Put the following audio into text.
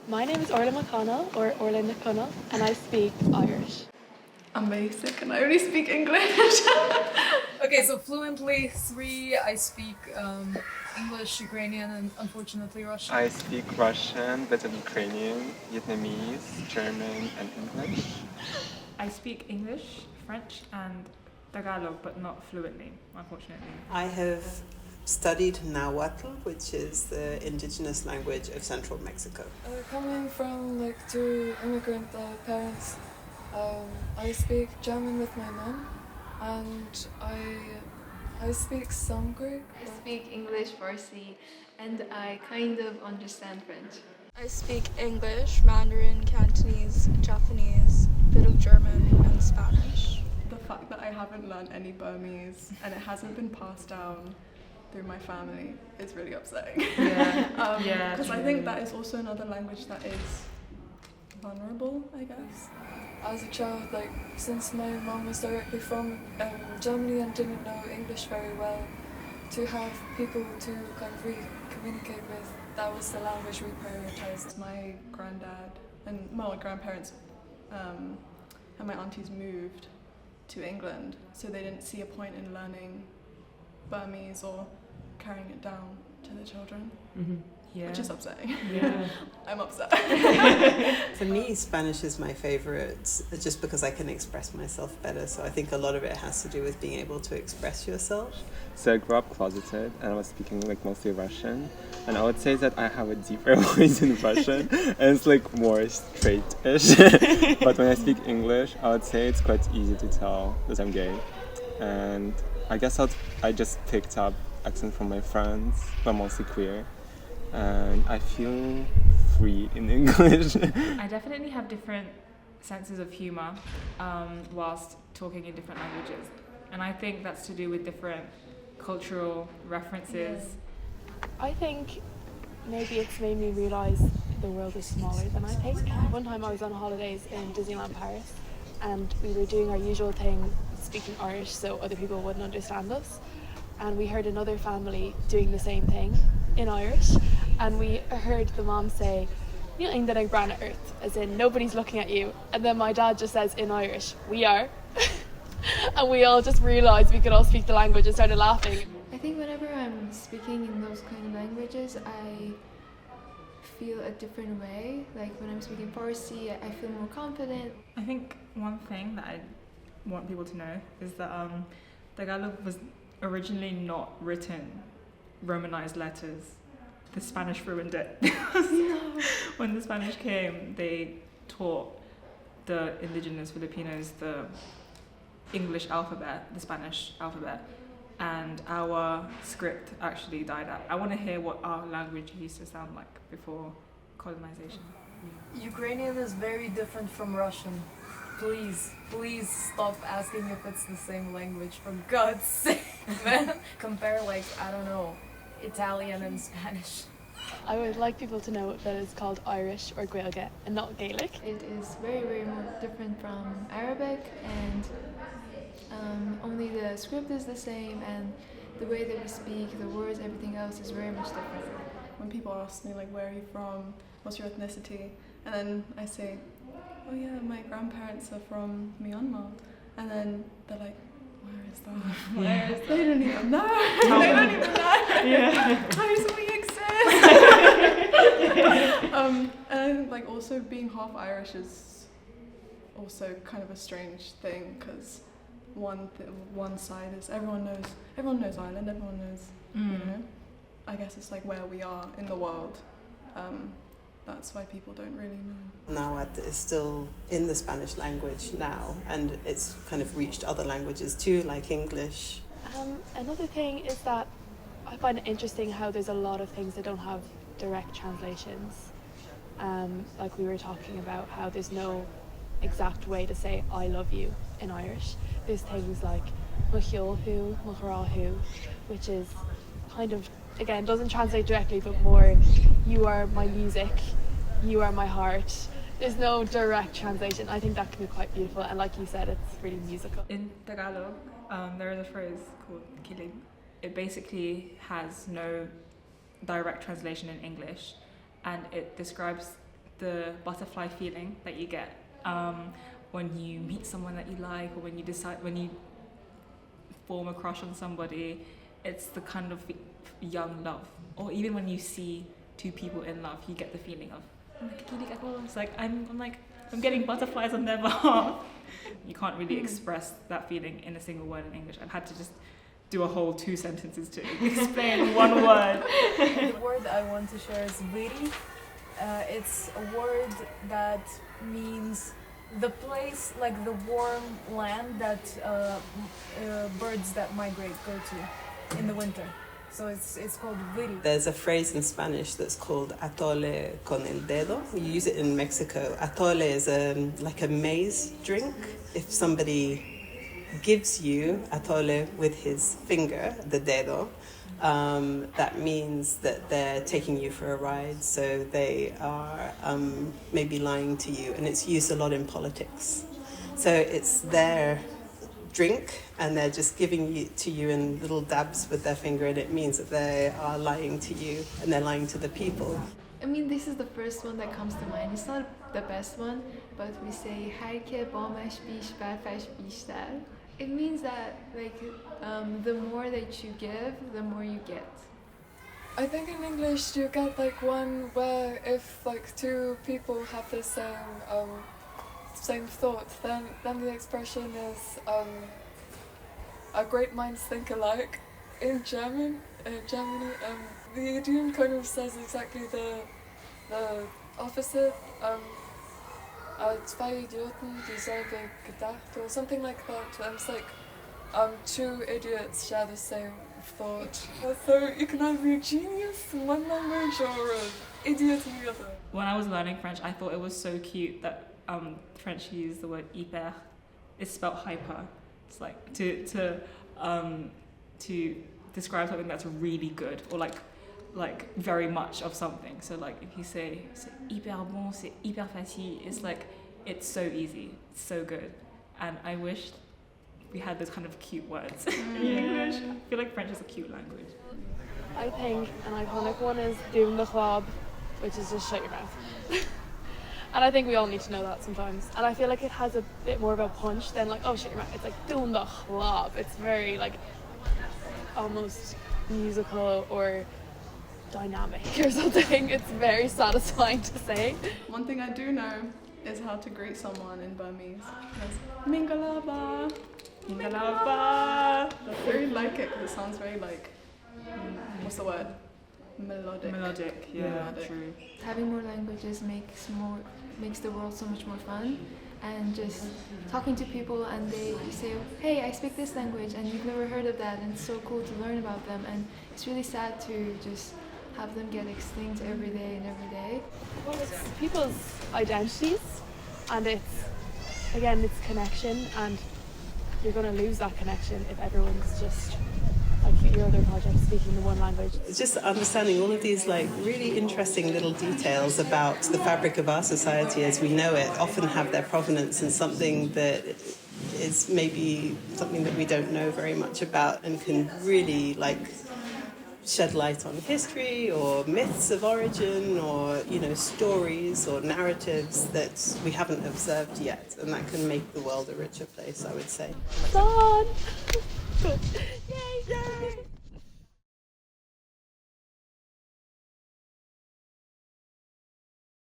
My name is Orla McConnell, or Orla McConnell, and I speak Irish. I'm basic and I only speak English. Okay, so fluently 3, I speak English, Ukrainian, and unfortunately Russian. I speak Russian, better Ukrainian, Vietnamese, German, and English. I speak English, French, and Tagalog, but not fluently, unfortunately. I have studied Nahuatl, which is the indigenous language of central Mexico. Coming from like 2 immigrant parents, I speak German with my mom, and I speak some Greek. I speak English, Farsi, and I kind of understand French. I speak English, Mandarin, Cantonese, Japanese, bit of German, and Spanish. The fact that I haven't learned any Burmese and it hasn't been passed down through my family is really upsetting. Yeah. Because I think that is also another language that is vulnerable, I guess. As a child, like since my mom was directly from Germany and didn't know English very well, to have people to kind of communicate with, that was the language we prioritized. My granddad and my grandparents and my aunties moved to England, so they didn't see a point in learning Burmese or carrying it down to the children, which is upsetting. Yeah. I'm upset. For me, Spanish is my favorite just because I can express myself better. So I think a lot of it has to do with being able to express yourself. So I grew up closeted and I was speaking mostly Russian. And I would say that I have a deeper voice in Russian and it's more straight-ish. But when I speak English, I would say it's quite easy to tell that I'm gay. And I guess I just picked up accents from my friends, who are mostly queer. And I feel free in English. I definitely have different senses of humour whilst talking in different languages. And I think that's to do with different cultural references. I think maybe it's made me realise the world is smaller than I think. One time I was on holidays in Disneyland Paris and we were doing our usual thing, speaking Irish so other people wouldn't understand us. And we heard another family doing the same thing in Irish, and we heard the mom say, "Níl aon den ag breathe earth," as in nobody's looking at you. And then my dad just says in Irish, "We are." And we all just realised we could all speak the language and started laughing. I think whenever I'm speaking in those kind of languages, I feel a different way. Like when I'm speaking Farsi, I feel more confident. I think one thing that I want people to know is that Tagalog was originally not written Romanized letters. The Spanish ruined it. When the Spanish came, they taught the indigenous Filipinos the English alphabet, the Spanish alphabet, and our script actually died out. I want to hear what our language used to sound like before colonization. Ukrainian is very different from Russian. Please stop asking if it's the same language, for God's sake, man. Compare I don't know, Italian and Spanish. I would like people to know that it's called Irish or Gaeilge and not Gaelic. It is very, very more different from Arabic, and only the script is the same, and the way that we speak, the words, everything else is very much different. When people ask me where are you from, what's your ethnicity, and then I say, oh yeah, my grandparents are from Myanmar, and then they're like, where is that? Where is that? They don't even know. They don't even know. How does we exist? And also being half Irish is also kind of a strange thing, because one side is everyone knows Ireland, everyone knows, I guess it's where we are in the world. That's why people don't really know. Nahuatl is still in the Spanish language now, and it's kind of reached other languages too, like English. Another thing is that I find it interesting how there's a lot of things that don't have direct translations. Like we were talking about how there's no exact way to say I love you in Irish. There's things like Muchiolhu, Mucharahu, which is kind of, again, doesn't translate directly, but more, you are my music, you are my heart. There's no direct translation. I think that can be quite beautiful, and like you said, it's really musical. In Tagalog, there is a phrase called kilig. It basically has no direct translation in English, and it describes the butterfly feeling that you get when you meet someone that you like, or when you form a crush on somebody. It's the kind of young love. Or even when you see two people in love, you get the feeling of, it's like I'm getting butterflies on their behalf. You can't really express that feeling in a single word in English. I've had to just do a whole 2 sentences to explain one word. The word I want to share is viri. It's a word that means the place, like the warm land that birds that migrate go to in the winter. So it's called viri. There's a phrase in Spanish that's called atole con el dedo. You use it in Mexico. Atole is like a maize drink. If somebody gives you atole with his finger, the dedo, that means that they're taking you for a ride. So they are maybe lying to you, and it's used a lot in politics. So it's their drink, and they're just giving it to you in little dabs with their finger, and it means that they are lying to you, and they're lying to the people. I mean, this is the first one that comes to mind. It's not the best one, but we say herke balmash bish barfash bishtar. It means that the more that you give, the more you get. I think in English you get like one where if like two people have the same thought, then the expression is our great minds think alike. In Germany, the idiom kind of says exactly the opposite. Zwei Idioten dieselbe gedacht, or something like that. It's like two idiots share the same thought. So you can either be a genius in one language or an idiot in the other. When I was learning French, I thought it was so cute that French used the word hyper. It's spelled hyper. It's like to describe something that's really good, or like very much of something. So like if you say c'est hyper bon, c'est hyper facile, it's like it's so easy, it's so good. And I wish we had those kind of cute words in English. I feel like French is a cute language. I think an iconic one is doom the club, which is just shut your mouth. And I think we all need to know that sometimes. And I feel like it has a bit more of a punch than like, oh, shut your mouth. It's like doom the club. It's very like almost musical or dynamic or something. It's very satisfying to say. One thing I do know is how to greet someone in Burmese. It's Mingalaba. Mingalaba. I really like it because it sounds very like, what's the word? Melodic. Melodic, yeah, Melodic. True. Having more languages makes the world so much more fun, and just talking to people and they say, hey, I speak this language and you've never heard of that, and it's so cool to learn about them, and it's really sad to just have them get extinct every day and every day. Well, it's people's identities, and it's connection, and you're going to lose that connection if everyone's just like your other project speaking the one language. It's just understanding all of these like really interesting little details about the fabric of our society as we know it often have their provenance in something that is maybe something that we don't know very much about, and can really like shed light on history or myths of origin, or stories or narratives that we haven't observed yet, and that can make the world a richer place, I would say. Done! Yay!